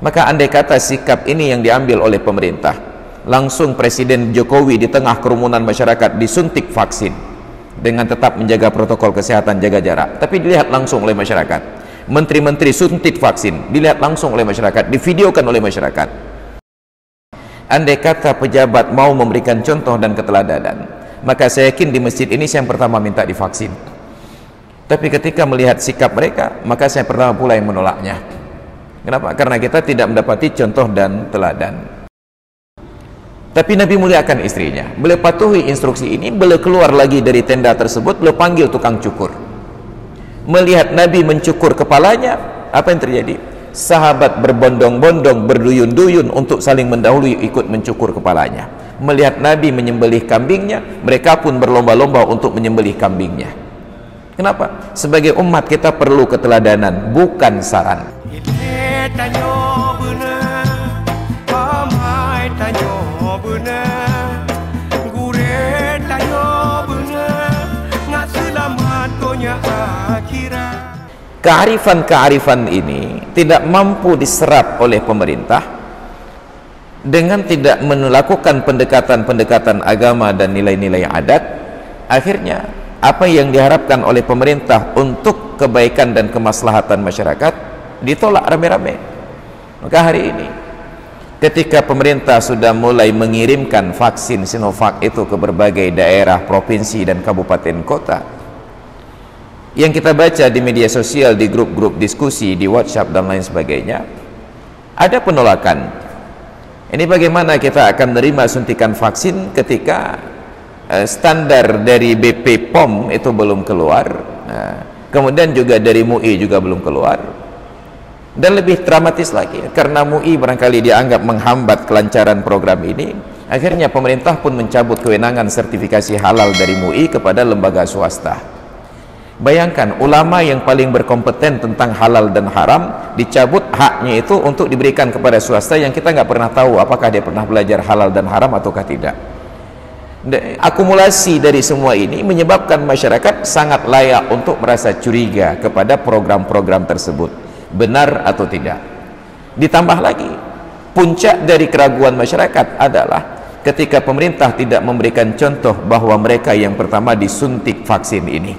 Maka andai kata sikap ini yang diambil oleh pemerintah, langsung Presiden Jokowi di tengah kerumunan masyarakat disuntik vaksin dengan tetap menjaga protokol kesehatan, jaga jarak, tapi dilihat langsung oleh masyarakat. Menteri-menteri suntik vaksin dilihat langsung oleh masyarakat, divideokan oleh masyarakat. Andai kata pejabat mau memberikan contoh dan keteladanan, maka saya yakin di masjid ini saya yang pertama minta divaksin. Tapi ketika melihat sikap mereka, maka saya pertama pula yang menolaknya. Kenapa? Karena kita tidak mendapati contoh dan teladan. Tapi Nabi muliakan istrinya. Beliau patuhi instruksi ini, beliau keluar lagi dari tenda tersebut, beliau panggil tukang cukur. Melihat Nabi mencukur kepalanya, apa yang terjadi? Sahabat berbondong-bondong, berduyun-duyun untuk saling mendahului ikut mencukur kepalanya. Melihat Nabi menyembelih kambingnya, mereka pun berlomba-lomba untuk menyembelih kambingnya. Kenapa? Sebagai umat kita perlu keteladanan, bukan saran. Kearifan-kearifan ini tidak mampu diserap oleh pemerintah dengan tidak melakukan pendekatan-pendekatan agama dan nilai-nilai adat. Akhirnya apa yang diharapkan oleh pemerintah untuk kebaikan dan kemaslahatan masyarakat ditolak rame-rame. Maka hari ini ketika pemerintah sudah mulai mengirimkan vaksin Sinovac itu ke berbagai daerah, provinsi dan kabupaten kota, yang kita baca di media sosial, di grup-grup diskusi, di WhatsApp dan lain sebagainya, ada penolakan. Ini bagaimana kita akan menerima suntikan vaksin ketika standar dari BP POM itu belum keluar, kemudian juga dari MUI juga belum keluar. Dan lebih dramatis lagi, karena MUI barangkali dianggap menghambat kelancaran program ini, akhirnya pemerintah pun mencabut kewenangan sertifikasi halal dari MUI kepada lembaga swasta. Bayangkan, ulama yang paling berkompeten tentang halal dan haram dicabut haknya itu untuk diberikan kepada swasta yang kita nggak pernah tahu apakah dia pernah belajar halal dan haram ataukah tidak. Akumulasi dari semua ini menyebabkan masyarakat sangat layak untuk merasa curiga kepada program-program tersebut, benar atau tidak. Ditambah lagi, puncak dari keraguan masyarakat adalah ketika pemerintah tidak memberikan contoh bahwa mereka yang pertama disuntik vaksin ini.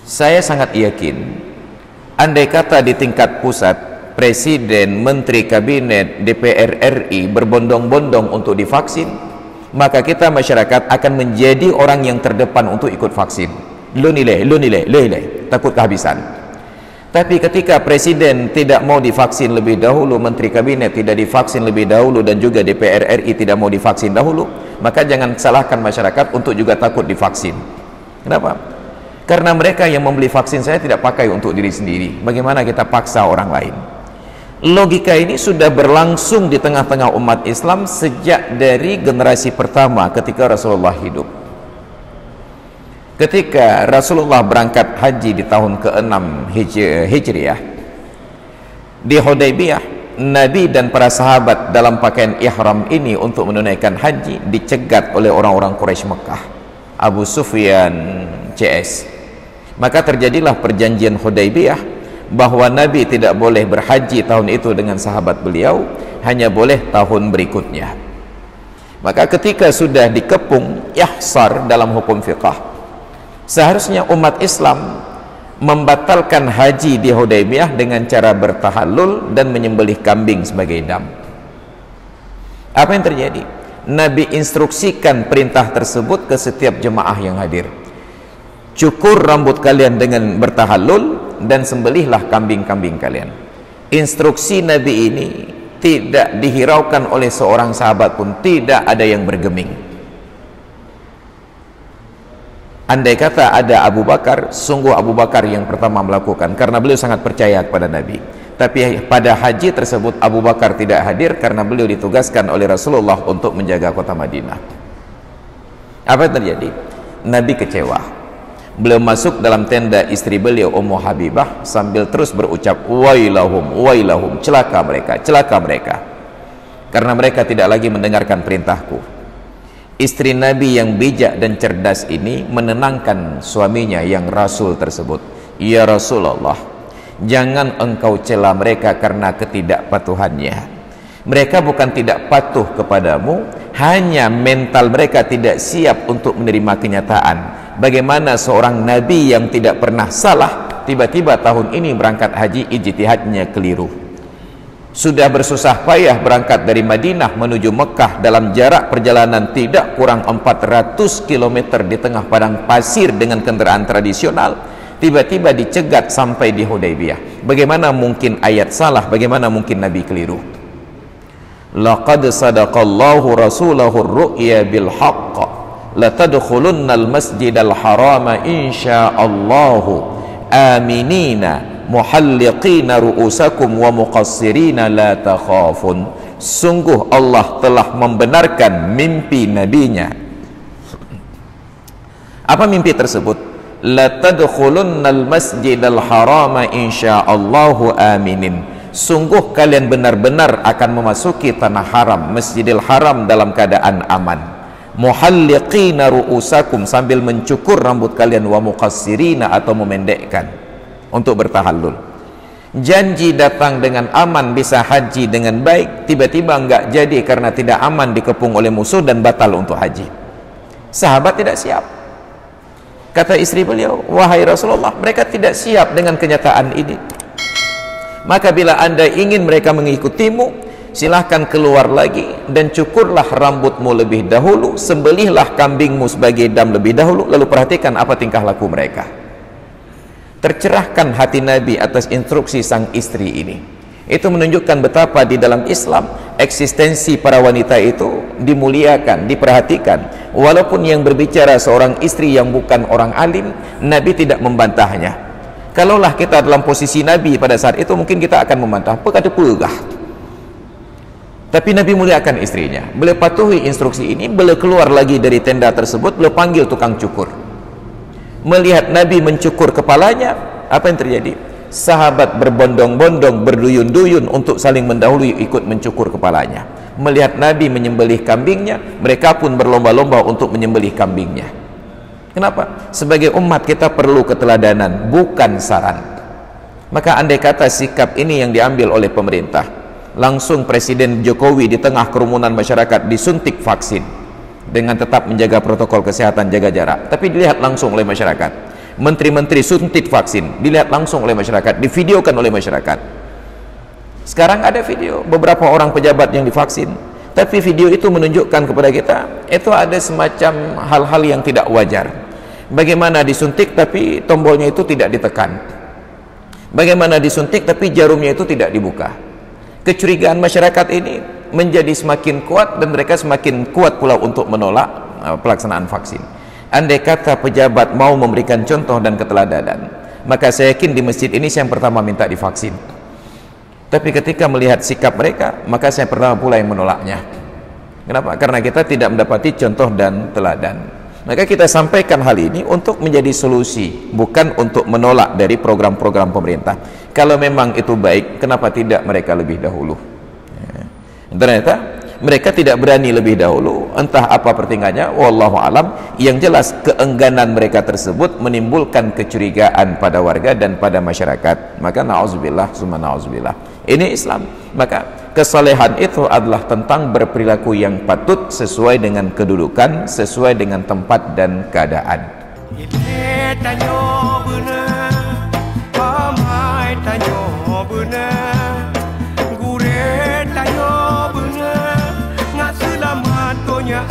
Saya sangat yakin, andai kata di tingkat pusat, Presiden, Menteri Kabinet, DPR RI berbondong-bondong untuk divaksin, maka kita masyarakat akan menjadi orang yang terdepan untuk ikut vaksin. Lo nilai, takut kehabisan. Tapi ketika Presiden tidak mau divaksin lebih dahulu, Menteri Kabinet tidak divaksin lebih dahulu, dan juga DPR RI tidak mau divaksin dahulu, maka jangan salahkan masyarakat untuk juga takut divaksin. Kenapa? Karena mereka yang membeli vaksin saya tidak pakai untuk diri sendiri. Bagaimana kita paksa orang lain? Logika ini sudah berlangsung di tengah-tengah umat Islam sejak dari generasi pertama ketika Rasulullah hidup. Ketika Rasulullah berangkat haji di tahun ke-6 Hijriah, di Hudaybiyah, Nabi dan para sahabat dalam pakaian ihram ini untuk menunaikan haji dicegat oleh orang-orang Quraisy Mekah, Abu Sufyan CS. Maka terjadilah perjanjian Hudaybiyah bahwa Nabi tidak boleh berhaji tahun itu dengan sahabat beliau, hanya boleh tahun berikutnya. Maka ketika sudah dikepung ihsar dalam hukum fiqah, seharusnya umat Islam membatalkan haji di Hudaybiyah dengan cara bertahallul dan menyembelih kambing sebagai dam. Apa yang terjadi? Nabi instruksikan perintah tersebut ke setiap jemaah yang hadir. Cukur rambut kalian dengan bertahallul dan sembelihlah kambing-kambing kalian. Instruksi Nabi ini tidak dihiraukan oleh seorang sahabat pun, tidak ada yang bergeming. Andai kata ada Abu Bakar, sungguh Abu Bakar yang pertama melakukan, karena beliau sangat percaya kepada Nabi. Tapi pada haji tersebut Abu Bakar tidak hadir karena beliau ditugaskan oleh Rasulullah untuk menjaga kota Madinah. Apa yang terjadi? Nabi kecewa. Beliau masuk dalam tenda istri beliau Ummu Habibah sambil terus berucap, wailahum, wailahum, celaka mereka, karena mereka tidak lagi mendengarkan perintahku. Istri Nabi yang bijak dan cerdas ini menenangkan suaminya yang Rasul tersebut. Ya Rasulullah, Jangan engkau cela mereka karena ketidakpatuhannya. Mereka bukan tidak patuh kepadamu, hanya mental mereka tidak siap untuk menerima kenyataan. Bagaimana seorang nabi yang tidak pernah salah, tiba-tiba tahun ini berangkat haji, ijtihadnya keliru. Sudah bersusah payah berangkat dari Madinah menuju Mekah dalam jarak perjalanan tidak kurang 400 km di tengah padang pasir dengan kendaraan tradisional, tiba-tiba dicegat sampai di Hudaybiyah. Bagaimana mungkin ayat salah, bagaimana mungkin nabi keliru? Laqad sadaqallahu rasulahu ar-ru'ya bil haqq la tadkhulunnal masjidal harama insyaallahu aminina muhalliqina ru'usakum wa muqassirina la takhafun. Sungguh Allah telah membenarkan mimpi nabinya. Apa mimpi tersebut? La tadkhulunnal masjidal harama insyaallahu aminin. Sungguh kalian benar-benar akan memasuki tanah haram, Masjidil Haram, dalam keadaan aman. Muhalliqina ru'usakum, sambil mencukur rambut kalian, wa muqassirina, atau memendekkan untuk bertahallul. Janji datang dengan aman, bisa haji dengan baik, tiba-tiba enggak jadi karena tidak aman, dikepung oleh musuh dan batal untuk haji. Sahabat tidak siap. Kata istri beliau, wahai Rasulullah, mereka tidak siap dengan kenyataan ini. Maka bila anda ingin mereka mengikutimu, silahkan keluar lagi dan cukurlah rambutmu lebih dahulu, sembelihlah kambingmu sebagai dam lebih dahulu, lalu perhatikan apa tingkah laku mereka. Tercerahkan hati Nabi atas instruksi sang istri ini. Itu menunjukkan betapa di dalam Islam eksistensi para wanita itu dimuliakan, diperhatikan. Walaupun yang berbicara seorang istri yang bukan orang alim, Nabi tidak membantahnya. Kalaulah kita dalam posisi Nabi pada saat itu, mungkin kita akan membantah, kata pegah. Tapi Nabi muliakan istrinya. Beliau patuhi instruksi ini, beliau keluar lagi dari tenda tersebut, beliau panggil tukang cukur. Melihat Nabi mencukur kepalanya, apa yang terjadi? Sahabat berbondong-bondong, berduyun-duyun untuk saling mendahului, ikut mencukur kepalanya. Melihat Nabi menyembelih kambingnya, mereka pun berlomba-lomba untuk menyembelih kambingnya. Kenapa? Sebagai umat kita perlu keteladanan, bukan saran. Maka andai kata sikap ini yang diambil oleh pemerintah, langsung Presiden Jokowi di tengah kerumunan masyarakat disuntik vaksin dengan tetap menjaga protokol kesehatan, jaga jarak, tapi dilihat langsung oleh masyarakat. Menteri-menteri suntik vaksin, dilihat langsung oleh masyarakat, divideokan oleh masyarakat. Sekarang ada video beberapa orang pejabat yang divaksin, tapi video itu menunjukkan kepada kita itu ada semacam hal-hal yang tidak wajar. Bagaimana disuntik tapi tombolnya itu tidak ditekan, bagaimana disuntik tapi jarumnya itu tidak dibuka. Kecurigaan masyarakat ini menjadi semakin kuat dan mereka semakin kuat pula untuk menolak pelaksanaan vaksin. Andai kata pejabat mau memberikan contoh dan keteladanan, maka saya yakin di masjid ini saya yang pertama minta divaksin. Tapi ketika melihat sikap mereka, maka saya pertama pula yang menolaknya. Kenapa? Karena kita tidak mendapati contoh dan teladan. Maka kita sampaikan hal ini untuk menjadi solusi, bukan untuk menolak dari program-program pemerintah. Kalau memang itu baik, kenapa tidak mereka lebih dahulu? Ternyata mereka tidak berani lebih dahulu, entah apa pertingkahnya, wallahu alam. Yang jelas keengganan mereka tersebut menimbulkan kecurigaan pada warga dan pada masyarakat. Maka na'udzubillah summa na'udzubillah. Ini Islam. Maka kesalehan itu adalah tentang berperilaku yang patut sesuai dengan kedudukan, sesuai dengan tempat dan keadaan. Gure tanyo bener, ngak selamat tonya